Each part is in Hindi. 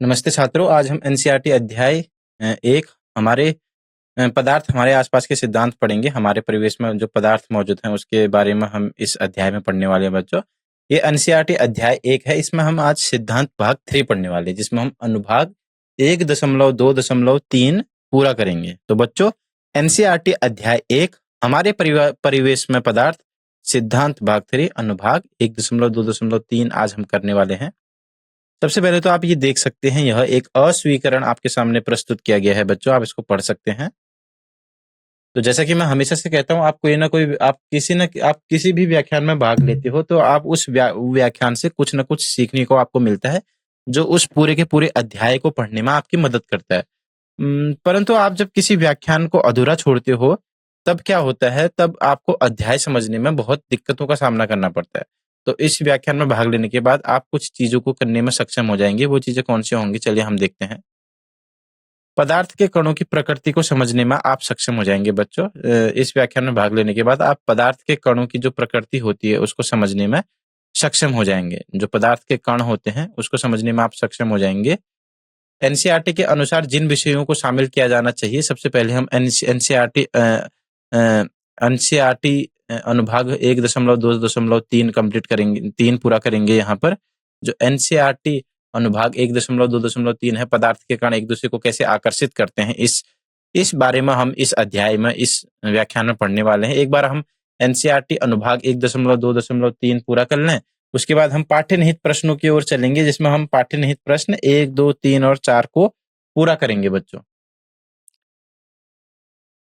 नमस्ते छात्रों, आज हम एनसीईआरटी अध्याय 1 हमारे पदार्थ हमारे आसपास के सिद्धांत पढ़ेंगे। हमारे परिवेश में जो पदार्थ मौजूद हैं उसके बारे में हम इस अध्याय में पढ़ने वाले हैं बच्चों। ये एनसीईआरटी अध्याय 1 है। इसमें हम आज सिद्धांत भाग 3 पढ़ने वाले हैं, जिसमें हम अनुभाग 1.2.3 पूरा करेंगे। तो बच्चों, एनसीईआरटी अध्याय 1 हमारे परिवेश में पदार्थ सिद्धांत भाग 3 अनुभाग 1.2.3 आज हम करने वाले हैं। सबसे पहले तो आप ये देख सकते हैं, यह एक अस्वीकरण आपके सामने प्रस्तुत किया गया है बच्चों, आप इसको पढ़ सकते हैं। तो जैसा कि मैं हमेशा से कहता हूं, आप किसी भी व्याख्यान में भाग लेते हो तो आप उस व्याख्यान से कुछ न कुछ सीखने को आपको मिलता है, जो उस पूरे के पूरे अध्याय को पढ़ने में आपकी मदद करता है। परंतु आप जब किसी व्याख्यान को अधूरा छोड़ते हो, तब क्या होता है, तब आपको अध्याय समझने में बहुत दिक्कतों का सामना करना पड़ता है। तो इस व्याख्यान में भाग लेने के बाद आप कुछ चीजों को करने में सक्षम हो जाएंगे। वो चीजें कौन सी होंगी, चलिए हम देखते हैं। पदार्थ के कणों की प्रकृति को समझने में आप सक्षम हो जाएंगे बच्चों। इस व्याख्यान में भाग लेने के बाद आप पदार्थ के कणों की जो प्रकृति होती है उसको समझने में सक्षम हो जाएंगे। जो पदार्थ के कण होते हैं उसको समझने में आप सक्षम हो जाएंगे। एनसीईआरटी के अनुसार जिन विषयों को शामिल किया जाना चाहिए, सबसे पहले हम एनसीईआरटी अनुभाग 1.2.3 कंप्लीट करेंगे, 3 पूरा करेंगे। यहाँ पर जो एनसीईआरटी अनुभाग 1.2.3 है, पदार्थ के कण एक दूसरे को कैसे आकर्षित करते हैं, इस बारे में हम इस अध्याय में, इस व्याख्यान में पढ़ने वाले हैं। एक बार हम एनसीईआरटी अनुभाग 1.2.3 पूरा कर लें, उसके बाद हम पाठ्य निहित प्रश्नों की ओर चलेंगे, जिसमें हम पाठ्य निहित प्रश्न 1, 2, 3 और 4 को पूरा करेंगे बच्चों।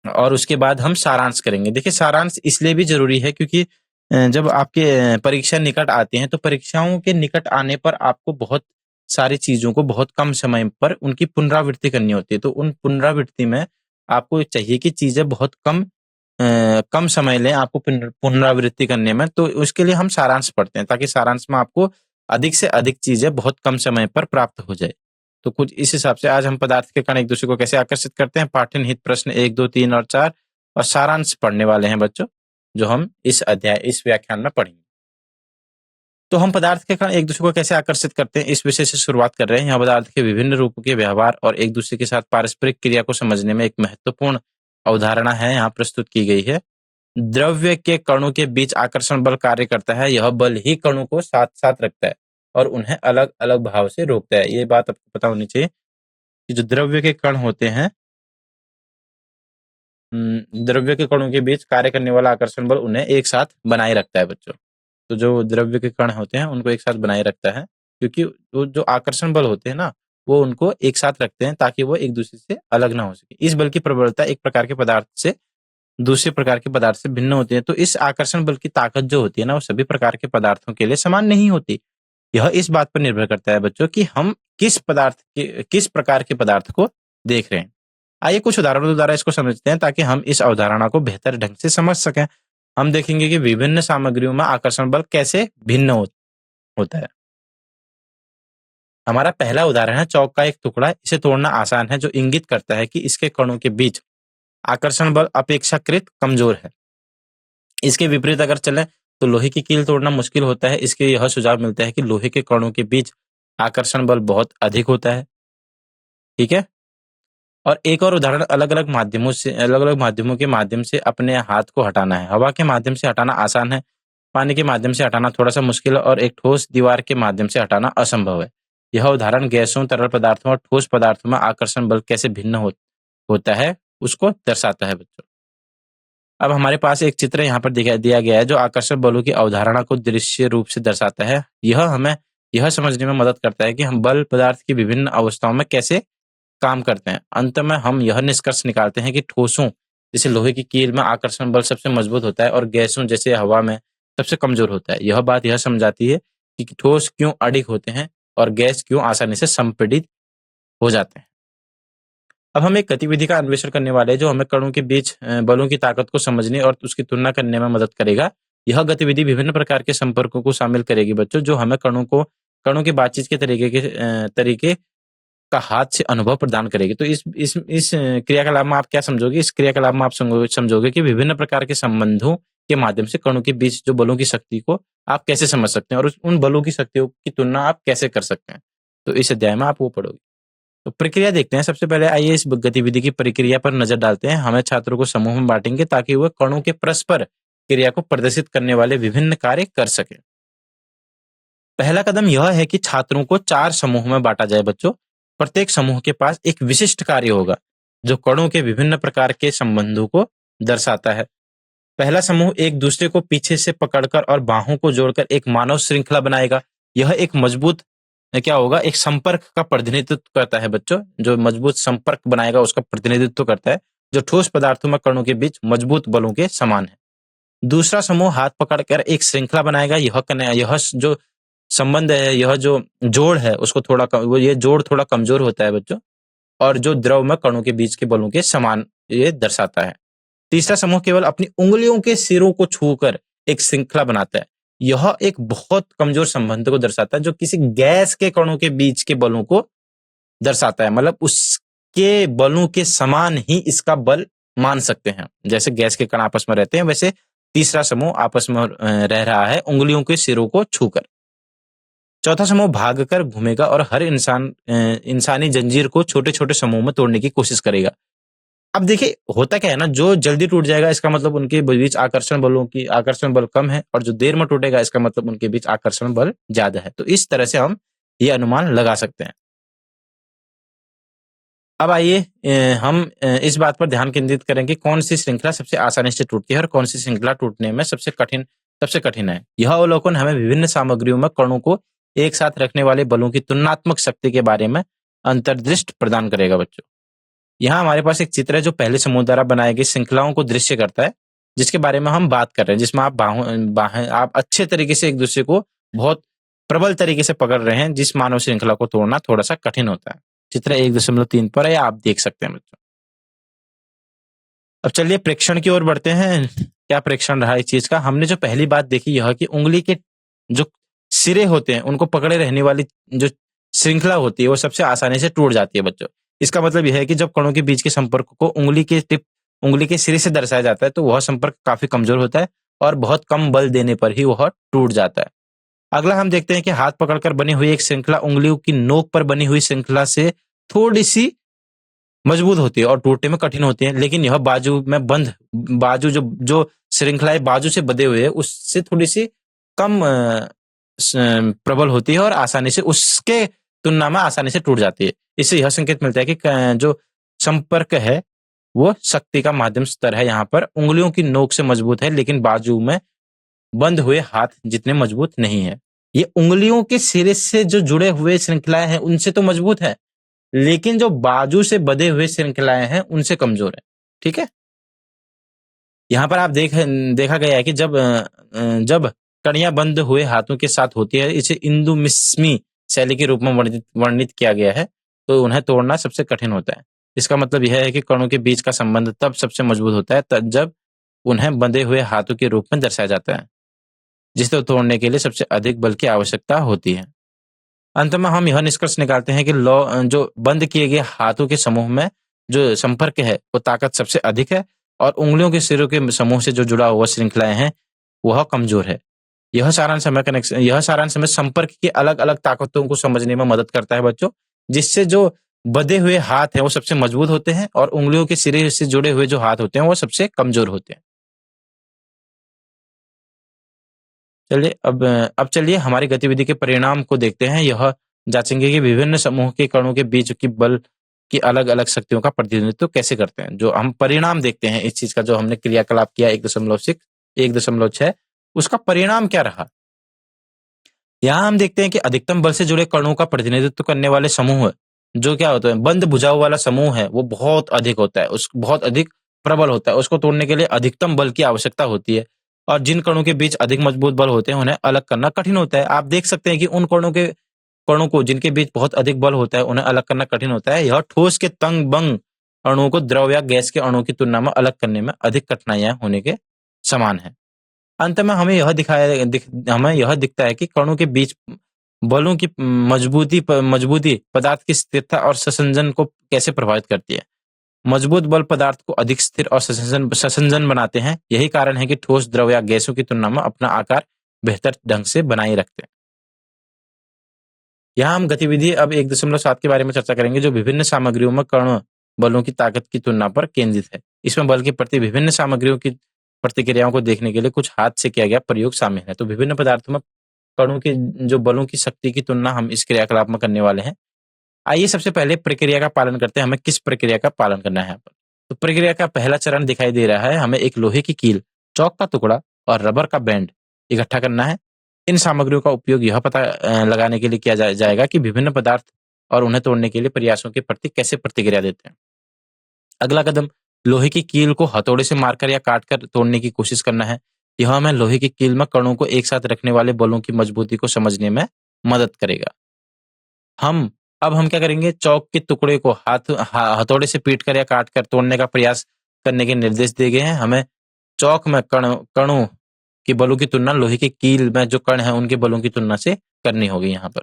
और उसके बाद हम सारांश करेंगे। देखिए, सारांश इसलिए भी जरूरी है क्योंकि जब आपके परीक्षा निकट आते हैं तो परीक्षाओं के निकट आने पर आपको बहुत सारी चीजों को बहुत कम समय पर उनकी पुनरावृत्ति करनी होती है। तो उन पुनरावृत्ति में आपको चाहिए कि चीजें बहुत कम समय लें आपको पुनरावृत्ति करने में। तो उसके लिए हम सारांश पढ़ते हैं, ताकि सारांश में आपको अधिक से अधिक चीजें बहुत कम समय पर प्राप्त हो जाए। तो कुछ इस हिसाब से आज हम पदार्थ के कण एक दूसरे को कैसे आकर्षित करते हैं, पाठ्य निहित प्रश्न 1, 2, 3 और 4 और सारांश पढ़ने वाले हैं बच्चों, जो हम इस व्याख्यान में पढ़ेंगे। तो हम पदार्थ के कण एक दूसरे को कैसे आकर्षित करते हैं, इस विषय से शुरुआत कर रहे हैं। यहाँ पदार्थ के विभिन्न रूपों के व्यवहार और एक दूसरे के साथ पारस्परिक क्रिया को समझने में एक महत्वपूर्ण अवधारणा है यहाँ प्रस्तुत की गई है। द्रव्य के कणों के बीच आकर्षण बल कार्य करता है। यह बल ही कणों को साथ साथ रखता है और उन्हें अलग अलग भाव से रोकता है। ये बात आपको पता होनी चाहिए कि जो द्रव्य के कण होते हैं, द्रव्य के कणों के बीच कार्य करने वाला आकर्षण बल उन्हें एक साथ बनाए रखता है बच्चों। तो जो द्रव्य के कण होते हैं उनको एक साथ बनाए रखता है, क्योंकि वो जो आकर्षण बल होते हैं ना, वो उनको एक साथ रखते हैं ताकि वो एक दूसरे से अलग ना हो सके। इस बल की प्रबलता एक प्रकार के पदार्थ से दूसरे प्रकार के पदार्थ से भिन्न होती है। तो इस आकर्षण बल की ताकत जो होती है ना, वो सभी प्रकार के पदार्थों के लिए समान नहीं होती। यह इस बात पर निर्भर करता है बच्चों कि हम किस प्रकार के पदार्थ को देख रहे हैं। आइए कुछ उदाहरणों द्वारा इसको समझते हैं, ताकि हम इस अवधारणा को बेहतर ढंग से समझ सकें। हम देखेंगे कि विभिन्न सामग्रियों में आकर्षण बल कैसे भिन्न होता है। हमारा पहला उदाहरण है चौक का एक टुकड़ा। इसे तोड़ना आसान है, जो इंगित करता है कि इसके कणों के बीच आकर्षण बल अपेक्षाकृत कमजोर है। इसके विपरीत अगर चलें तो लोहे की कील तोड़ना मुश्किल होता है। इसके यह सुझाव मिलता है कि लोहे के कणों के बीच आकर्षण बल बहुत अधिक होता है। ठीक है। और एक और उदाहरण, अलग अलग माध्यमों के माध्यम से अपने हाथ को हटाना है। हवा के माध्यम से हटाना आसान है, पानी के माध्यम से हटाना थोड़ा सा मुश्किल है, और एक ठोस दीवार के माध्यम से हटाना असंभव है। यह उदाहरण गैसों, तरल पदार्थों और ठोस पदार्थों में आकर्षण बल कैसे भिन्न होता है उसको दर्शाता है बच्चों। अब हमारे पास एक चित्र यहाँ पर दिया गया है, जो आकर्षण बलों की अवधारणा को दृश्य रूप से दर्शाता है। यह हमें यह समझने में मदद करता है कि हम बल पदार्थ की विभिन्न अवस्थाओं में कैसे काम करते हैं। अंत में हम यह निष्कर्ष निकालते हैं कि ठोसों जैसे लोहे की कील में आकर्षण बल सबसे मजबूत होता है और गैसों जैसे हवा में सबसे कमजोर होता है। यह बात यह समझाती है कि ठोस क्यों अडिग होते हैं और गैस क्यों आसानी से संपीड़ित हो जाते हैं। अब हम एक गतिविधि का अन्वेषण करने वाले हैं, जो हमें कणों के बीच बलों की ताकत को समझने और उसकी तुलना करने में मदद करेगा। यह गतिविधि विभिन्न प्रकार के संपर्कों को शामिल करेगी बच्चों, जो हमें कणों के बातचीत के तरीके का हाथ से अनुभव प्रदान करेगी। तो इस क्रियाकलाप में आप क्या समझोगे? इस क्रियाकलाप में आप समझोगे कि विभिन्न प्रकार के संबंधों के माध्यम से कणों के बीच जो बलों की शक्ति को आप कैसे समझ सकते हैं और उन बलों की शक्तियों की तुलना आप कैसे कर सकते हैं। तो इस अध्याय में आप वो पढ़ोगे। तो प्रक्रिया देखते हैं। सबसे पहले आइए इस गतिविधि की प्रक्रिया पर नजर डालते हैं। हमें छात्रों को समूह में बांटेंगे ताकि वह कणों के परस्पर क्रिया को प्रदर्शित करने वाले विभिन्न कार्य कर सके। पहला कदम यह है कि छात्रों को 4 समूह में बांटा जाए बच्चों। प्रत्येक समूह के पास एक विशिष्ट कार्य होगा जो कणों के विभिन्न प्रकार के संबंधों को दर्शाता है। पहला समूह एक दूसरे को पीछे से पकड़कर और बाहों को जोड़कर एक मानव श्रृंखला बनाएगा। यह एक मजबूत क्या होगा, एक संपर्क का प्रतिनिधित्व करता है बच्चों। जो मजबूत संपर्क बनाएगा उसका प्रतिनिधित्व करता है, जो ठोस पदार्थों में कणों के बीच मजबूत बलों के समान है। दूसरा समूह हाथ पकड़कर एक श्रृंखला बनाएगा। यह जो संबंध है, यह जो जोड़ है उसको ये जोड़ थोड़ा कमजोर होता है बच्चों, और जो द्रव में कणों के बीच के बलों के समान ये दर्शाता है। तीसरा समूह केवल अपनी उंगलियों के सिरों को छूकर एक श्रृंखला बनाता है। यह एक बहुत कमजोर संबंध को दर्शाता है जो किसी गैस के कणों के बीच के बलों को दर्शाता है। मतलब उसके बलों के समान ही इसका बल मान सकते हैं। जैसे गैस के कण आपस में रहते हैं, वैसे तीसरा समूह आपस में रह रहा है उंगलियों के सिरों को छूकर। चौथा समूह भागकर घूमेगा और हर इंसानी जंजीर को छोटे छोटे समूह में तोड़ने की कोशिश करेगा। अब देखिए होता क्या है ना, जो जल्दी टूट जाएगा इसका मतलब उनके बीच आकर्षण बल कम है, और जो देर में टूटेगा इसका मतलब उनके बीच आकर्षण बल ज्यादा है। तो इस तरह से हम ये अनुमान लगा सकते हैं। अब आइए हम इस बात पर ध्यान केंद्रित करें कि कौन सी श्रृंखला सबसे आसानी से टूटती है और कौन सी श्रृंखला टूटने में सबसे कठिन है। यह अवलोकन हमें विभिन्न सामग्रियों में कणों को एक साथ रखने वाले बलों की तुलनात्मक शक्ति के बारे में अंतर्दृष्टि प्रदान करेगा बच्चों। यहाँ हमारे पास एक चित्र है जो पहले समूह द्वारा बनाई गई श्रृंखलाओं को दृश्य करता है, जिसके बारे में हम बात कर रहे हैं, जिसमें आप अच्छे तरीके से एक दूसरे को बहुत प्रबल तरीके से पकड़ रहे हैं, जिस मानव श्रृंखला को तोड़ना थोड़ा सा कठिन होता है। चित्र 1.3 पर है, आप देख सकते हैं बच्चों। अब चलिए प्रेक्षण की ओर बढ़ते हैं। क्या प्रेक्षण रहा इस चीज का? हमने जो पहली बात देखी यह कि उंगली के जो सिरे होते हैं उनको पकड़े रहने वाली जो श्रृंखला होती है वो सबसे आसानी से टूट जाती है बच्चों। इसका मतलब यह है कि जब कणों के बीच के संपर्क को उंगली के सिरे से दर्शाया जाता है तो वह संपर्क काफी कमजोर होता है और बहुत कम बल देने पर ही वह टूट जाता है। अगला हम देखते हैं कि हाथ पकड़कर बनी हुई एक श्रृंखला उंगलियों की नोक पर बनी हुई श्रृंखला से थोड़ी सी मजबूत होती है और टूटने में कठिन होती है, लेकिन यह बाजू जो श्रृंखलाएं बाजू से बंधे हुए है उससे थोड़ी सी कम प्रबल होती है और आसानी से उसके तुलना में आसानी से टूट जाती है। इससे यह संकेत मिलता है कि जो संपर्क है वो शक्ति का माध्यम स्तर है। यहाँ पर उंगलियों की नोक से मजबूत है, लेकिन बाजू में बंद हुए हाथ जितने मजबूत नहीं है। ये उंगलियों के सिरे से जो जुड़े हुए श्रृंखलाएं हैं उनसे तो मजबूत है, लेकिन जो बाजू से बंधे हुए श्रृंखलाएं हैं उनसे कमजोर है। ठीक है, यहाँ पर आप देखा गया है कि जब कड़ियां बंद हुए हाथों के साथ होती है, इसे इंदुमिश्मी शैली के रूप में वर्णित किया गया है, तो उन्हें तोड़ना सबसे कठिन होता है। इसका मतलब यह है कि कणों के बीच का संबंध तब सबसे मजबूत होता है जब उन्हें बंधे हुए हाथों के रूप में दर्शाया जाता है, जिसे तोड़ने के लिए सबसे अधिक बल की आवश्यकता होती है। अंत में हम यह निष्कर्ष निकालते हैं कि जो बंद किए गए हाथों के समूह में जो संपर्क है वो ताकत सबसे अधिक है, और उंगलियों के सिरों के समूह से जो जुड़ा हुआ श्रृंखलाएं हैं वह कमजोर है। यह सारांश हमें संपर्क की अलग अलग ताकतों को समझने में मदद करता है बच्चों, जिससे जो बंधे हुए हाथ हैं वो सबसे मजबूत होते हैं और उंगलियों के सिरे से जुड़े हुए जो हाथ होते हैं वो सबसे कमजोर होते हैं। चलिए अब चलिए हमारी गतिविधि के परिणाम को देखते हैं। यह जांचेंगे कि विभिन्न समूह के कणों के बीच की बल की अलग अलग शक्तियों का प्रतिनिधित्व कैसे करते हैं। जो हम परिणाम देखते हैं इस चीज का, जो हमने क्रियाकलाप किया 1.6 उसका परिणाम क्या रहा। यहाँ हम देखते हैं कि अधिकतम बल से जुड़े कणों का प्रतिनिधित्व करने वाले समूह जो क्या होता है, बंद भुजाओं वाला समूह है, वो बहुत अधिक होता है, बहुत अधिक प्रबल होता है। उसको तोड़ने के लिए अधिकतम बल की आवश्यकता होती है, और जिन कणों के बीच अधिक मजबूत बल होते हैं उन्हें अलग करना कठिन होता है। आप देख सकते हैं कि उन कणों को जिनके बीच बहुत अधिक बल होता है उन्हें अलग करना कठिन होता है। यह ठोस के तंग बंग अणुओं को द्रव या गैस के अणुओं की तुलना में अलग करने में अधिक कठिनाइयां होने के समान है। अंत में हमें यह दिखता है कि कणों के बीच बलों की मजबूती पदार्थ की स्थिरता और संसंजन को कैसे प्रभावित करती है। मजबूत बल पदार्थ को अधिक स्थिर और संसंजन बनाते हैं। यही कारण है कि ठोस द्रव या गैसों की तुलना में अपना आकार बेहतर ढंग से बनाए रखते हैं। यहाँ हम गतिविधि अब 1.7 के बारे में चर्चा करेंगे, जो विभिन्न सामग्रियों में कण बलों की ताकत की तुलना पर केंद्रित है। इसमें बल के प्रति विभिन्न सामग्रियों की प्रतिक्रियाओं को देखने के लिए कुछ हाथ से किया गया प्रयोग शामिल है। तो विभिन्न पदार्थों में कणों के जो बलों की शक्ति की तुलना हम इस क्रियाकलाप में करने वाले हैं। आइए सबसे पहले प्रक्रिया का पालन करते हैं, हमें किस प्रक्रिया का पालन करना है यहाँ पर। तो प्रक्रिया का पहला चरण दिखाई दे रहा है, हमें एक लोहे की कील, चौक का टुकड़ा और रबर का बैंड इकट्ठा करना है। इन सामग्रियों का उपयोग यह पता लगाने के लिए किया जाएगा कि विभिन्न पदार्थ और उन्हें तोड़ने के लिए प्रयासों के प्रति कैसे प्रतिक्रिया देते हैं। अगला कदम लोहे की कील को हथौड़े से मारकर या काटकर तोड़ने की कोशिश करना है। यह हमें लोहे की कील में कणों को एक साथ रखने वाले बलों की मजबूती को समझने में मदद करेगा। अब हम क्या करेंगे, चौक के टुकड़े को हथौड़े से पीटकर या काटकर तोड़ने का प्रयास करने के निर्देश दिए गए हैं। हमें चौक में कणों की बलों की तुलना लोहे की कील में जो कण है उनके बलों की तुलना से करनी होगी। यहाँ पर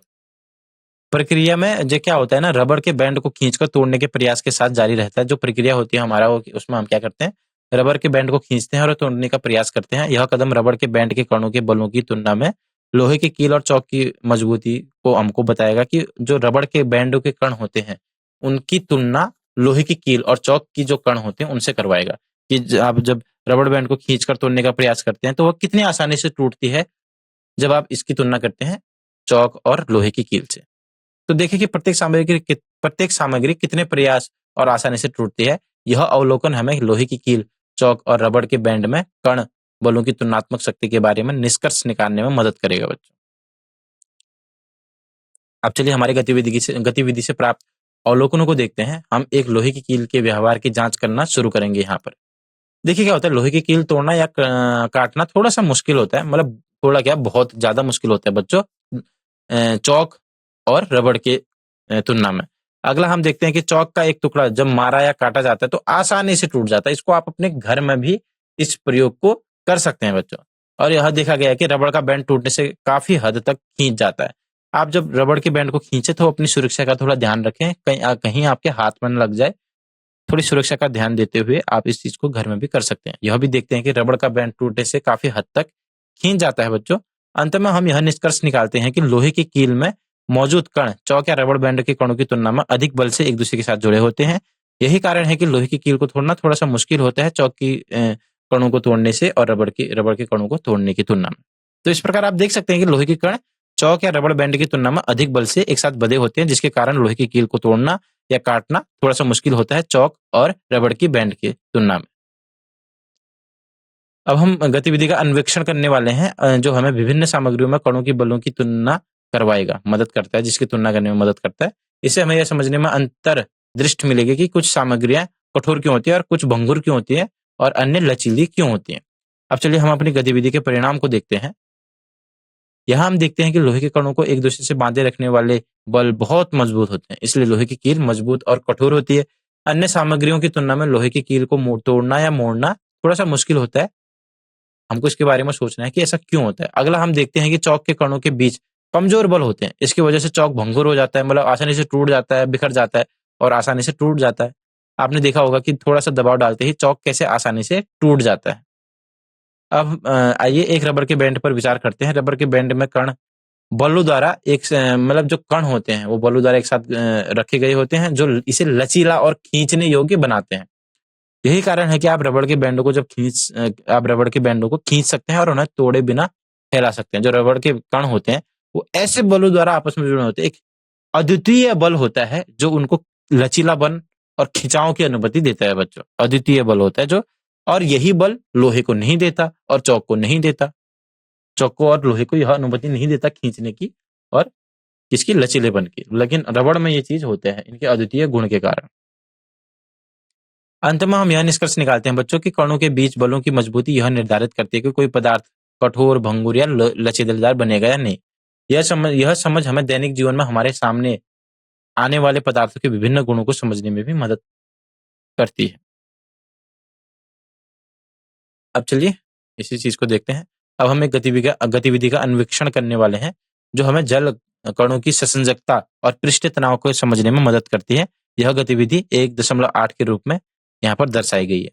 प्रक्रिया में जो क्या होता है ना, रबर के बैंड को खींचकर तोड़ने के प्रयास के साथ जारी रहता है। जो प्रक्रिया होती है हमारा उसमें हम क्या करते हैं, रबर के बैंड को खींचते हैं और तोड़ने का प्रयास करते हैं। यह कदम रबर के बैंड के कणों के बलों की तुलना में लोहे की कील और चौक की मजबूती को हमको बताएगा कि जो रबर के बैंड के कण होते हैं उनकी तुलना लोहे की कील और चौक की जो कण होते हैं उनसे करवाएगा कि आप जब रबर बैंड को खींचकर तोड़ने का प्रयास करते हैं तो वह कितनी आसानी से टूटती है जब आप इसकी तुलना करते हैं चौक और लोहे की कील से। तो देखिए कि प्रत्येक सामग्री कितने प्रयास और आसानी से टूटती है। यह अवलोकन हमें लोहे की कील, चौक और रबर के बैंड में कण बलों की तुलनात्मक शक्ति के बारे में निष्कर्ष निकालने में मदद करेगा बच्चों। अब चलिए हमारी गतिविधि से प्राप्त अवलोकनों को देखते हैं। हम एक लोहे की कील के व्यवहार की जांच करना शुरू करेंगे। यहाँ पर देखिए क्या होता है, लोहे की कील तोड़ना या काटना थोड़ा सा मुश्किल होता है, मतलब थोड़ा क्या बहुत ज्यादा मुश्किल होता है बच्चों चौक और रबड़ के तुलना में। अगला हम देखते हैं कि चौक का एक टुकड़ा जब मारा या काटा जाता है तो आसानी से टूट जाता है। इसको आप अपने घर में भी इस प्रयोग को कर सकते हैं बच्चों। और यह देखा गया है कि रबड़ का बैंड टूटने से काफी हद तक खींच जाता है। आप जब रबड़ के बैंड को खींचे तो अपनी सुरक्षा का थोड़ा ध्यान रखें, कहीं आपके हाथ में न लग जाए। थोड़ी सुरक्षा का ध्यान देते हुए आप इस चीज को घर में भी कर सकते हैं। यह भी देखते हैं कि रबड़ का बैंड टूटने से काफी हद तक खींच जाता है बच्चों। अंत में हम यह निष्कर्ष निकालते हैं कि लोहे की कील में मौजूद कण चौक या रबड़ बैंड के कणों की तुलना में अधिक बल से एक दूसरे के साथ जुड़े होते हैं। यही कारण है कि लोहे की कील को तोड़ना थोड़ा सा मुश्किल होता है चौक की कणों को तोड़ने से और रबड़ के कणों को तोड़ने की तुलना में। तो इस प्रकार आप देख सकते हैं कि लोहे के कण चौक या रबड़ बैंड की तुलना में अधिक बल से एक साथ बंधे होते हैं, जिसके कारण लोहे की कील को तोड़ना या काटना थोड़ा सा मुश्किल होता है चौक और रबड़ की बैंड की तुलना में। अब हम गतिविधि का अन्वेषण करने वाले हैं जो हमें विभिन्न सामग्रियों में कणों की बलों की तुलना करवाएगा, मदद करता है, जिसकी तुलना करने में मदद करता है। इससे हमें यह समझने में अंतर्दृष्टि मिलेगी कि कुछ सामग्रियां कठोर क्यों होती है और कुछ भंगुर क्यों होती है और अन्य लचीली क्यों होती है। अब चलिए हम अपनी गतिविधि के परिणाम को देखते हैं। यहाँ हम देखते हैं कि लोहे के कणों को एक दूसरे से बांधे रखने वाले बल बहुत मजबूत होते हैं, इसलिए लोहे की कील मजबूत और कठोर होती है। अन्य सामग्रियों की तुलना में लोहे की कील को तोड़ना या मोड़ना थोड़ा सा मुश्किल होता है। हमको इसके बारे में सोचना है कि ऐसा क्यों होता है। अगला हम देखते हैं कि चौक के कणों के बीच कमजोर बल होते हैं, इसकी वजह से चौक भंगुर हो जाता है, मतलब आसानी से टूट जाता है, बिखर जाता है और आसानी से टूट जाता है। आपने देखा होगा कि थोड़ा सा दबाव डालते ही चौक कैसे आसानी से टूट जाता है। अब आइए एक रबर के बैंड पर विचार करते हैं। रबर के बैंड में कण बलों द्वारा मतलब जो कण होते हैं वो बलों द्वारा एक साथ रखे गए होते हैं, जो इसे लचीला और खींचने योग्य बनाते हैं। यही कारण है कि आप रबड़ के बैंडों को खींच सकते हैं और उन्हें तोड़े बिना फैला सकते हैं। जो रबड़ के कण होते हैं वो ऐसे बलों द्वारा आपस में जुड़े होते हैं। एक अद्वितीय बल होता है जो उनको लचीलापन और खिंचाव की अनुमति देता है बच्चों। अद्वितीय बल होता है जो, और यही बल लोहे को नहीं देता और चौक को नहीं देता। चौक को और लोहे को यह अनुमति नहीं देता खींचने की और किसकी, लचीलेपन की, लेकिन रबड़ में ये चीज होता है इनके अद्वितीय गुण के कारण। अंत में हम यह निष्कर्ष निकालते हैं बच्चों कि कणों के बीच बलों की मजबूती यह निर्धारित करती है कि कोई पदार्थ कठोर, भंगुर या लचीलेदार बनेगा या नहीं। यह समझ हमें दैनिक जीवन में हमारे सामने आने वाले पदार्थों के विभिन्न गुणों को समझने में भी मदद करती है। अब चलिए इसी चीज को देखते हैं। अब हम एक गतिविधि का अन्वेषण करने वाले हैं जो हमें जल कणों की ससंजकता और पृष्ठ तनाव को समझने में मदद करती है। यह गतिविधि 1.8 के रूप में यहाँ पर दर्शाई गई है।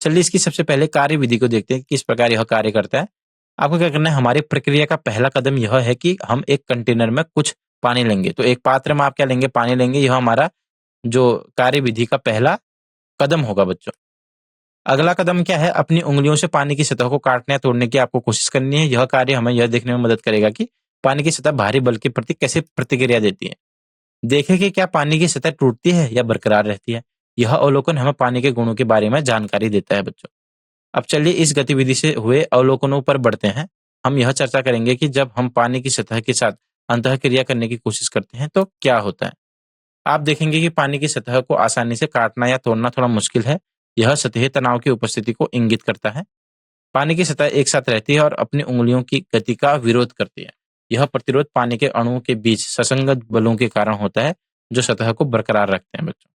चलिए इसकी सबसे पहले कार्यविधि को देखते हैं, किस प्रकार यह कार्य करता है। आपको क्या करना है, हमारी प्रक्रिया का पहला कदम यह है कि हम एक कंटेनर में कुछ पानी लेंगे। तो एक पात्र में आप क्या लेंगे? पानी लेंगे। यह हमारा जो कार्यविधि का पहला कदम होगा बच्चों। अगला कदम क्या है? अपनी उंगलियों से पानी की सतह को काटने या तोड़ने की आपको कोशिश करनी है। यह कार्य हमें यह देखने में मदद करेगा कि पानी की सतह भारी बल के प्रति कैसे प्रतिक्रिया देती है। देखें कि क्या पानी की सतह टूटती है या बरकरार रहती है। यह अवलोकन हमें पानी के गुणों के बारे में जानकारी देता है बच्चों। अब चलिए इस गतिविधि से हुए अवलोकनों पर बढ़ते हैं। हम यह चर्चा करेंगे कि जब हम पानी की सतह के साथ अंतःक्रिया करने की कोशिश करते हैं तो क्या होता है। आप देखेंगे कि पानी की सतह को आसानी से काटना या तोड़ना थोड़ा मुश्किल है। यह सतही तनाव की उपस्थिति को इंगित करता है। पानी की सतह एक साथ रहती है और अपनी उंगलियों की गति का विरोध करती है। यह प्रतिरोध पानी के अणुओं के बीच ससंगत बलों के कारण होता है जो सतह को बरकरार रखते हैं बच्चों।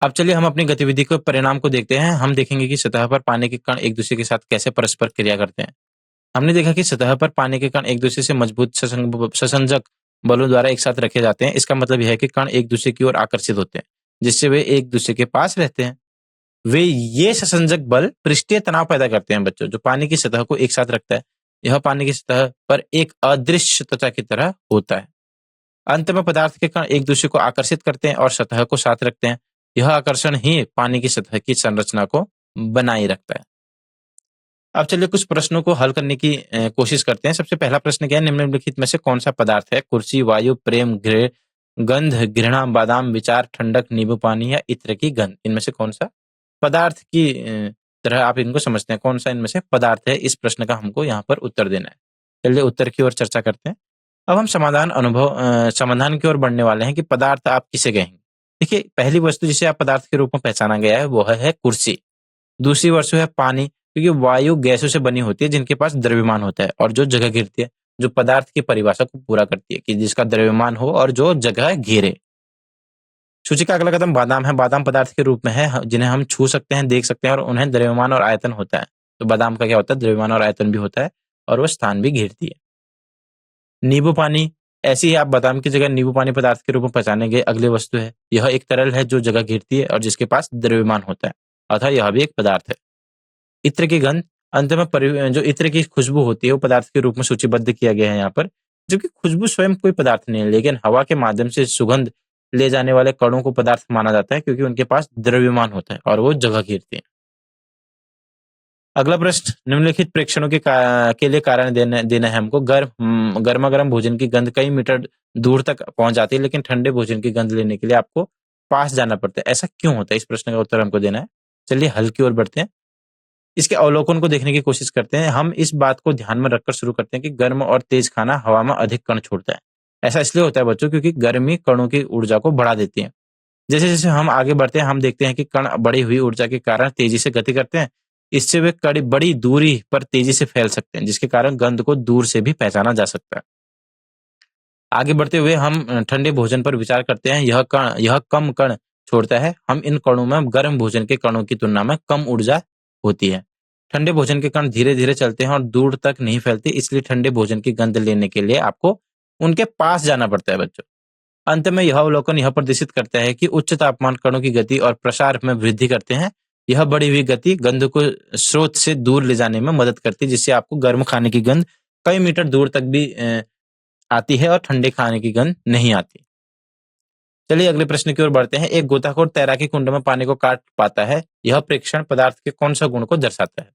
अब चलिए हम अपनी गतिविधि के परिणाम को देखते हैं। हम देखेंगे कि सतह पर पानी के कण एक दूसरे के साथ कैसे परस्पर क्रिया करते हैं। हमने देखा कि सतह पर पानी के कण एक दूसरे से मजबूत ससंजक बलों द्वारा एक साथ रखे जाते हैं। इसका मतलब यह है कि कण एक दूसरे की ओर आकर्षित होते हैं, जिससे वे एक दूसरे के पास रहते हैं। वे ये ससंजक बल पृष्ठीय तनाव पैदा करते हैं बच्चों, जो पानी की सतह को एक साथ रखता है। यह पानी की सतह पर एक अदृश्य त्वचा की तरह होता है। अंत में पदार्थ के कण एक दूसरे को आकर्षित करते हैं और सतह को साथ रखते हैं। यह आकर्षण ही पानी की सतह की संरचना को बनाए रखता है। अब चलिए कुछ प्रश्नों को हल करने की कोशिश करते हैं। सबसे पहला प्रश्न क्या है? निम्नलिखित में से कौन सा पदार्थ है? कुर्सी, वायु, प्रेम, गंध, घृणा, बादाम, विचार, ठंडक, नींबू पानी या इत्र की गंध। इनमें से कौन सा पदार्थ की तरह आप इनको समझते हैं? कौन सा इनमें से पदार्थ है? इस प्रश्न का हमको यहाँ पर उत्तर देना है। चलिए उत्तर की ओर चर्चा करते हैं। अब हम समाधान की ओर बढ़ने वाले हैं कि पदार्थ आप किसे कहेंगे। देखिए, पहली वस्तु जिसे आप पदार्थ के रूप में पहचाना गया है वह है कुर्सी। दूसरी वस्तु है पानी, क्योंकि वायु गैसों से बनी होती है जिनके पास द्रव्यमान होता है और जो जगह घेरती है, जो पदार्थ की परिभाषा को पूरा करती है कि जिसका द्रव्यमान हो और जो जगह घेरे। सूची का अगला कदम बादाम है। बादाम पदार्थ के रूप में है जिन्हें हम छू सकते हैं, देख सकते हैं और उन्हें द्रव्यमान और आयतन होता है। तो बादाम का क्या होता है? द्रव्यमान और आयतन भी होता है और वह स्थान भी घेरती है। नींबू पानी, ऐसी ही आप बादाम की जगह नींबू पानी पदार्थ के रूप में पहचाने गए अगली वस्तु है। यह एक तरल है जो जगह घेरती है और जिसके पास द्रव्यमान होता है, अतः यह भी एक पदार्थ है। इत्र की गंध, अंत में जो इत्र की खुशबू होती है वो पदार्थ के रूप में सूचीबद्ध किया गया है यहाँ पर, जबकि खुशबू स्वयं कोई पदार्थ नहीं है, लेकिन हवा के माध्यम से सुगंध ले जाने वाले कणों को पदार्थ माना जाता है क्योंकि उनके पास द्रव्यमान होता है और वो जगह घेरते हैं। अगला प्रश्न, निम्नलिखित प्रेक्षणों के लिए कारण देना है हमको। गर्मा गर्म भोजन की गंध कई मीटर दूर तक पहुंच जाती है, लेकिन ठंडे भोजन की गंध लेने के लिए आपको पास जाना पड़ता है। ऐसा क्यों होता है? इस प्रश्न का उत्तर हमको देना है। चलिए हल की ओर बढ़ते हैं। इसके अवलोकन को देखने की कोशिश करते हैं। हम इस बात को ध्यान में रखकर शुरू करते हैं कि गर्म और तेज खाना हवा में अधिक कण छोड़ता है। ऐसा इसलिए होता है बच्चों क्योंकि गर्मी कणों की ऊर्जा को बढ़ा देती है। जैसे जैसे हम आगे बढ़ते हैं हम देखते हैं कि कण बढ़ी हुई ऊर्जा के कारण तेजी से गति करते हैं। इससे वे कड़ी बड़ी दूरी पर तेजी से फैल सकते हैं, जिसके कारण गंध को दूर से भी पहचाना जा सकता है। आगे बढ़ते हुए हम ठंडे भोजन पर विचार करते हैं। यह कम कण छोड़ता है। हम इन कणों में गर्म भोजन के कणों की तुलना में कम ऊर्जा होती है। ठंडे भोजन के कण धीरे धीरे चलते हैं और दूर तक नहीं फैलते, इसलिए ठंडे भोजन की गंध लेने के लिए आपको उनके पास जाना पड़ता है बच्चों। अंत में यह अवलोकन यह प्रदर्शित करता है कि उच्च तापमान कणों की गति और प्रसार में वृद्धि करते हैं। यह बढ़ी हुई गति गंध को स्रोत से दूर ले जाने में मदद करती है, जिससे आपको गर्म खाने की गंध कई मीटर दूर तक भी आती है और ठंडे खाने की गंध नहीं आती। चलिए अगले प्रश्न की ओर बढ़ते हैं। एक गोताखोर तैराकी कुंड में पानी को काट पाता है। यह प्रेक्षण पदार्थ के कौन सा गुण को दर्शाता है?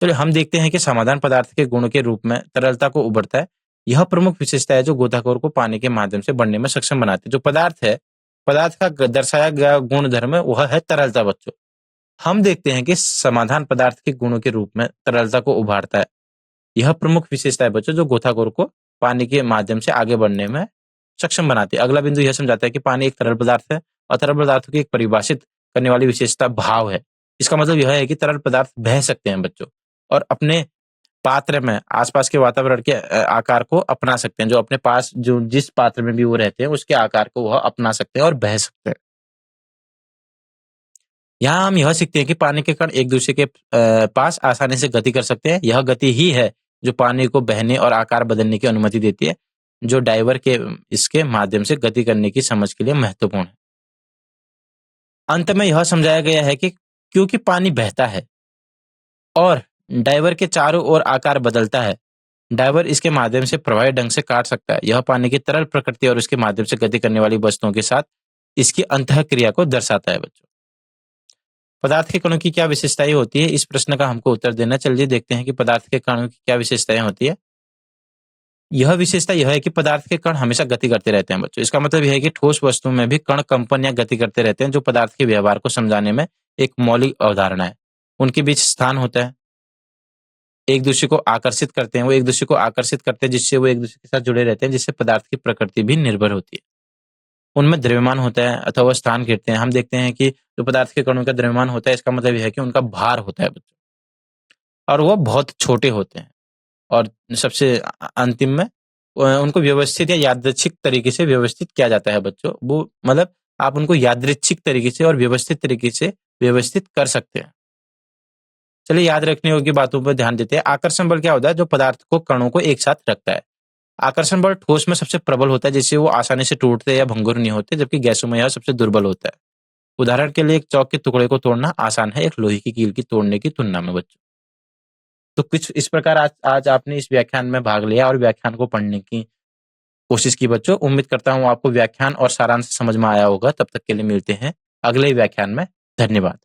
चलिए हम देखते हैं कि समाधान पदार्थ के गुण के रूप में तरलता को उभरता है। यह प्रमुख विशेषता है जो गोताखोर को पानी के माध्यम से बढ़ने में सक्षम बनाती है। जो पदार्थ है, पदार्थ का दर्शाया गया गुण धर्म है वह है तरलता बच्चों। हम देखते हैं कि समाधान पदार्थ के गुणों के रूप में तरलता को उभारता है। यह प्रमुख विशेषता है बच्चों जो गोताखोर को पानी के माध्यम से आगे बढ़ने में सक्षम बनाती है। अगला बिंदु यह समझाता है कि पानी एक तरल पदार्थ है और तरल पदार्थों की एक परिभाषित करने वाली विशेषता भाव है। इसका मतलब यह है कि तरल पदार्थ बह सकते हैं बच्चों और अपने पात्र में आसपास के वातावरण के आकार को अपना सकते हैं। जो अपने पास जो जिस पात्र में भी वो रहते हैं उसके आकार को वह अपना सकते हैं और बह सकते हैं। यहाँ हम यह सीखते हैं कि पानी के कण एक दूसरे के पास आसानी से गति कर सकते हैं। यह गति ही है जो पानी को बहने और आकार बदलने की अनुमति देती है, जो डाइवर के इसके माध्यम से गति करने की समझ के लिए महत्वपूर्ण है। अंत में यह समझाया गया है कि क्योंकि पानी बहता है और डाइवर के चारों ओर आकार बदलता है, डाइवर इसके माध्यम से प्रभावी ढंग से काट सकता है। यह पानी की तरल प्रकृति और उसके माध्यम से गति करने वाली वस्तुओं के साथ इसकी अंतःक्रिया को दर्शाता है बच्चों। पदार्थ के कणों की क्या विशेषताएं होती है, इस प्रश्न का हमको उत्तर देना। चलिए देखते हैं कि पदार्थ के कणों की क्या विशेषताएं होती है। यह विशेषता यह है कि पदार्थ के कण हमेशा गति करते रहते हैं बच्चों। इसका मतलब यह है कि ठोस वस्तु में भी कण कंपन या गति करते रहते हैं, जो पदार्थ के व्यवहार को समझाने में एक मौलिक अवधारणा है। उनके बीच स्थान होता है, एक दूसरे को आकर्षित करते हैं, वो एक दूसरे को आकर्षित करते हैं, जिससे वो एक दूसरे के साथ जुड़े रहते हैं, जिससे पदार्थ की प्रकृति भी निर्भर होती है। उनमें द्रव्यमान होता है अथवा स्थान घेरते हैं। हम देखते हैं कि जो पदार्थ के कणों का द्रव्यमान होता है, इसका मतलब यह है कि उनका भार होता है बच्चों, और वो बहुत छोटे होते हैं। और सबसे अंतिम में उनको व्यवस्थित या यादृच्छिक तरीके से व्यवस्थित किया जाता है बच्चों। वो मतलब आप उनको यादृच्छिक तरीके से और व्यवस्थित तरीके से व्यवस्थित कर सकते हैं। चलिए याद रखने योग्य बातों पर ध्यान देते हैं। आकर्षण बल क्या होता है? जो पदार्थ को कणों को एक साथ रखता है। आकर्षण बल ठोस में सबसे प्रबल होता है, जिससे वो आसानी से टूटते या भंगुर नहीं होते, जबकि गैसों में यह सबसे दुर्बल होता है। उदाहरण के लिए एक चौक के टुकड़े को तोड़ना आसान है एक लोहे की कील की तोड़ने की तुलना में बच्चों। तो कुछ इस प्रकार आज आपने इस व्याख्यान में भाग लिया और व्याख्यान को पढ़ने की कोशिश की बच्चों। उम्मीद करता हूं आपको व्याख्यान और सारांश समझ में आया होगा। तब तक के लिए मिलते हैं अगले व्याख्यान में। धन्यवाद।